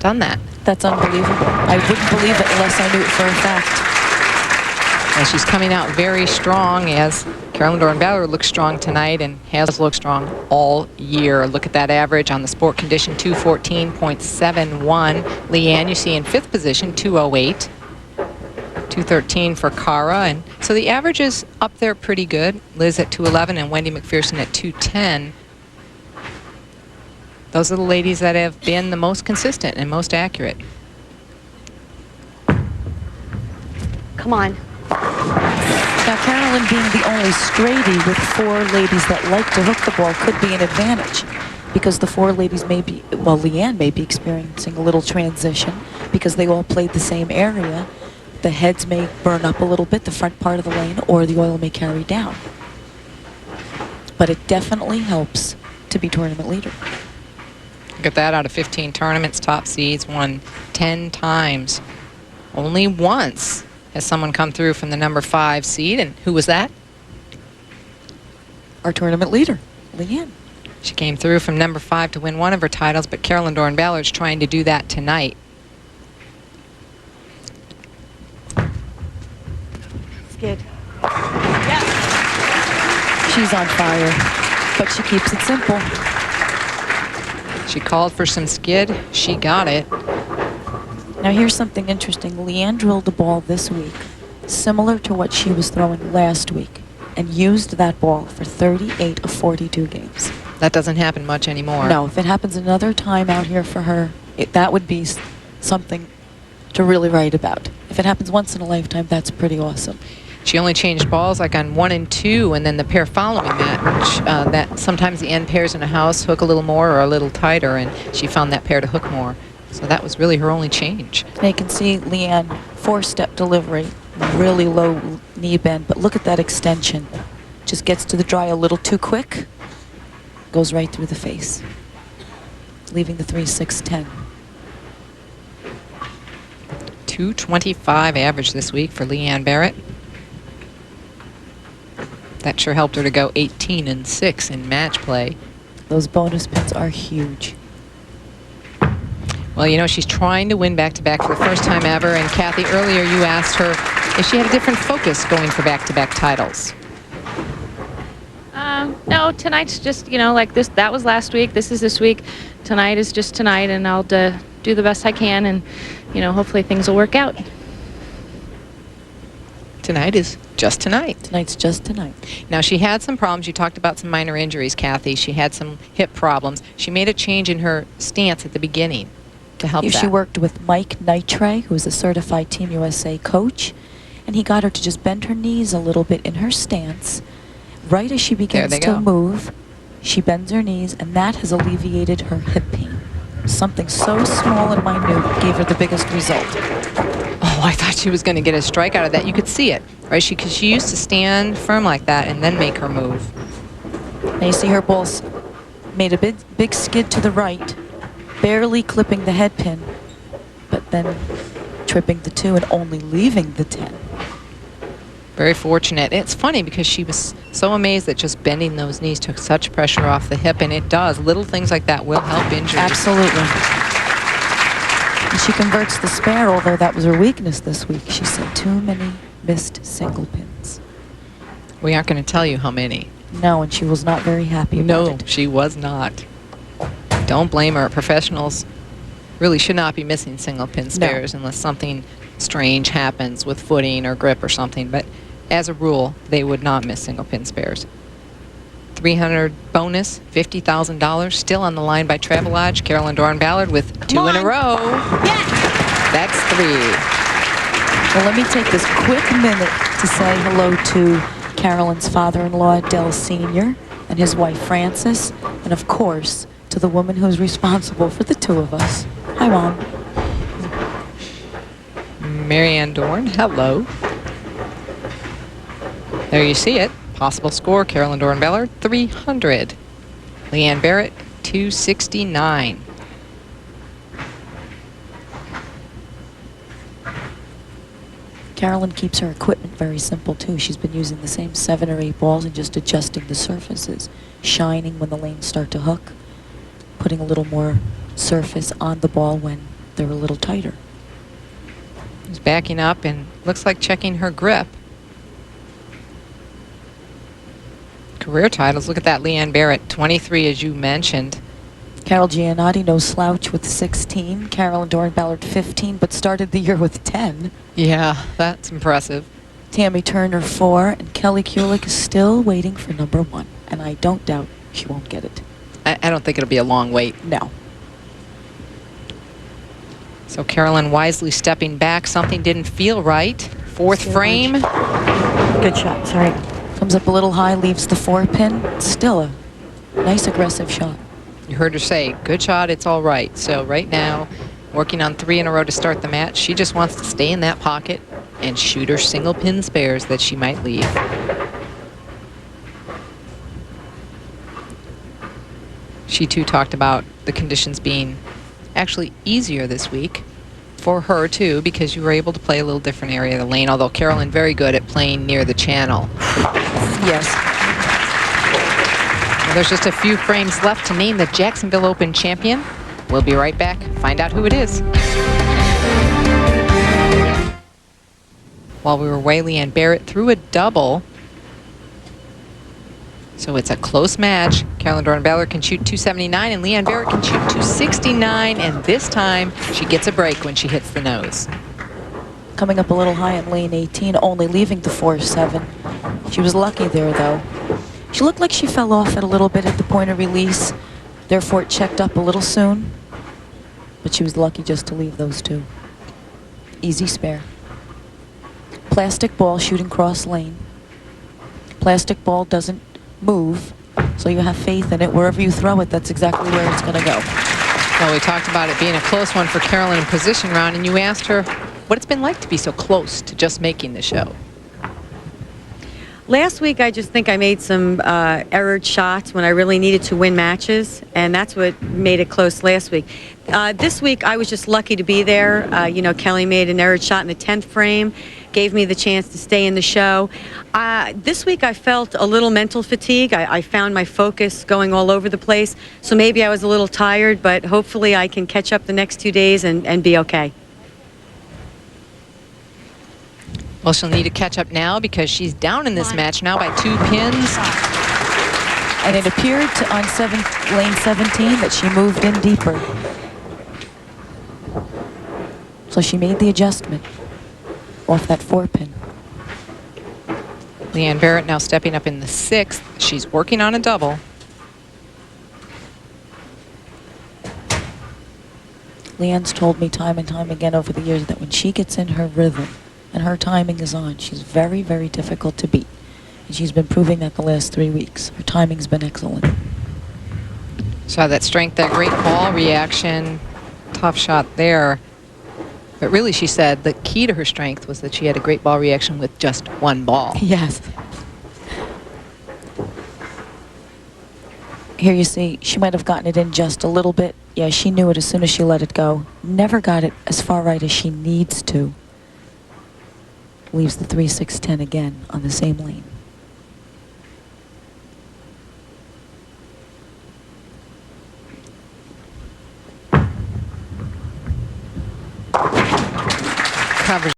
done that. That's unbelievable. I wouldn't believe it unless I knew it for a fact. And she's coming out very strong, as Carolyn Dorin-Ballard looks strong tonight and has looked strong all year. Look at that average on the sport condition, 214.71. Leanne, you see in 5th position, 208. 213 for Cara, and so the average is up there pretty good. Liz at 211 and Wendy McPherson at 210. Those are the ladies that have been the most consistent and most accurate. Come on. Now, Carolyn being the only straighty with 4 ladies that like to hook the ball could be an advantage, because the 4 ladies may be, well, Leanne may be experiencing a little transition because they all played the same area. The heads may burn up a little bit, the front part of the lane, or the oil may carry down. But it definitely helps to be tournament leader. Look at that, out of 15 tournaments, top seeds won 10 times. Only once has someone come through from the number 5 seed, and who was that? Our tournament leader, Leanne. She came through from number 5 to win one of her titles, but Carolyn Dorin-Ballard's trying to do that tonight. Skid. Yeah. She's on fire, but she keeps it simple. She called for some skid. She got it. Now here's something interesting. Leanne drilled a ball this week similar to what she was throwing last week and used that ball for 38 of 42 games. That doesn't happen much anymore. No, if it happens another time out here for her, that would be something to really write about. If it happens once in a lifetime, that's pretty awesome. She only changed balls like on 1 and 2, and then the pair following that, which that sometimes the end pairs in a house hook a little more or a little tighter, and she found that pair to hook more. So that was really her only change. Now you can see Leanne, 4-step delivery, really low knee bend, but look at that extension. Just gets to the dry a little too quick, goes right through the face, leaving the 3-6-10. 225 average this week for Leanne Barrette. That sure helped her to go 18 and 6 in match play. Those bonus pins are huge. Well, you know, she's trying to win back-to-back for the first time ever. And Kathy, earlier you asked her if she had a different focus going for back-to-back titles. No, tonight's just, you know, like this. That was last week. This is this week. Tonight is just tonight, and I'll do the best I can, and, you know, hopefully things will work out. Tonight is just tonight. Tonight's just tonight. Now, she had some problems. You talked about some minor injuries, Kathy. She had some hip problems. She made a change in her stance at the beginning to help that. She worked with Mike Nitre, who is a certified Team USA coach, and he got her to just bend her knees a little bit in her stance. Right as she begins to move, she bends her knees, and that has alleviated her hip pain. Something so small and minute gave her the biggest result. Oh, I thought she was going to get a strike out of that. You could see it, right? Because she used to stand firm like that and then make her move. Now you see her balls made a big skid to the right, barely clipping the head pin, but then tripping the 2 and only leaving the 10. Very fortunate. It's funny because she was so amazed that just bending those knees took such pressure off the hip, and it does. Little things like that will help injuries. Absolutely. And she converts the spare, although that was her weakness this week. She said too many missed single pins. We aren't going to tell you how many. No, and she was not very happy about it. No, she was not. Don't blame her. Professionals really should not be missing single pin spares unless something strange happens with footing or grip or something. But as a rule, they would not miss single pin spares. $300 bonus, $50,000 still on the line by Travelodge. Carolyn Dorin-Ballard with 2 in a row. Yes. That's 3. Well, let me take this quick minute to say hello to Carolyn's father-in-law, Del Sr., and his wife, Frances, and of course, to the woman who's responsible for the 2 of us. Hi, Mom. Marianne Dorn, hello. There you see it. Possible score, Carolyn Dorin-Ballard, 300. Leanne Barrette, 269. Carolyn keeps her equipment very simple, too. She's been using the same 7 or 8 balls and just adjusting the surfaces, shining when the lanes start to hook, putting a little more surface on the ball when they're a little tighter. She's backing up and looks like checking her grip. Career titles, look at that, Leanne Barrette, 23 as you mentioned. Carol Giannotti, no slouch with 16. Carolyn Dorin-Ballard, 15, but started the year with 10. Yeah, that's impressive. Tammy Turner, 4, and Kelly Kulik is still waiting for number 1. And I don't doubt she won't get it. I don't think it'll be a long wait. No. So Carolyn wisely stepping back. Something didn't feel right. Fourth frame. Good shot. Sorry. Comes up a little high, leaves the 4-pin. Still a nice aggressive shot. You heard her say, good shot, it's all right. So right now, working on 3 in a row to start the match. She just wants to stay in that pocket and shoot her single pin spares that she might leave. She too talked about the conditions being actually easier this week for her too, because you were able to play a little different area of the lane, although Carolyn very good at playing near the channel. Yes. Well, there's just a few frames left to name the Jacksonville Open champion. We'll be right back, find out who it is. While we were away, Leanne Barrette threw a double. So it's a close match. Carolyn Dorin-Ballard can shoot 279 and Leanne Barrette can shoot 269, and this time she gets a break when she hits the nose. Coming up a little high in lane 18, only leaving the 4-7. She was lucky there, though. She looked like she fell off it a little bit at the point of release. Therefore, it checked up a little soon. But she was lucky just to leave those 2. Easy spare. Plastic ball shooting cross lane. Plastic ball doesn't move, so you have faith in it. Wherever you throw it, that's exactly where it's going to go. Well, we talked about it being a close one for Carolyn in position round, and you asked her what it's been like to be so close to just making the show. Last week, I just think I made some errored shots when I really needed to win matches, and that's what made it close last week. This week, I was just lucky to be there. You know, Kelly made an errored shot in the 10th frame, gave me the chance to stay in the show. This week, I felt a little mental fatigue. I found my focus going all over the place, so maybe I was a little tired, but hopefully I can catch up the next 2 days and be okay. Well, she'll need to catch up now because she's down in this match now by 2 pins. And it appeared on lane 17 that she moved in deeper. So she made the adjustment off that 4-pin. Leanne Barrette now stepping up in the 6th. She's working on a double. Leanne's told me time and time again over the years that when she gets in her rhythm and her timing is on, she's very, very difficult to beat. And she's been proving that the last 3 weeks. Her timing's been excellent. Saw that strength, that great ball reaction. Tough shot there. But really, she said the key to her strength was that she had a great ball reaction with just 1 ball. Yes. Here you see, she might have gotten it in just a little bit. Yeah, she knew it as soon as she let it go. Never got it as far right as she needs to. Leaves the 3-6-10 again on the same lane. Covers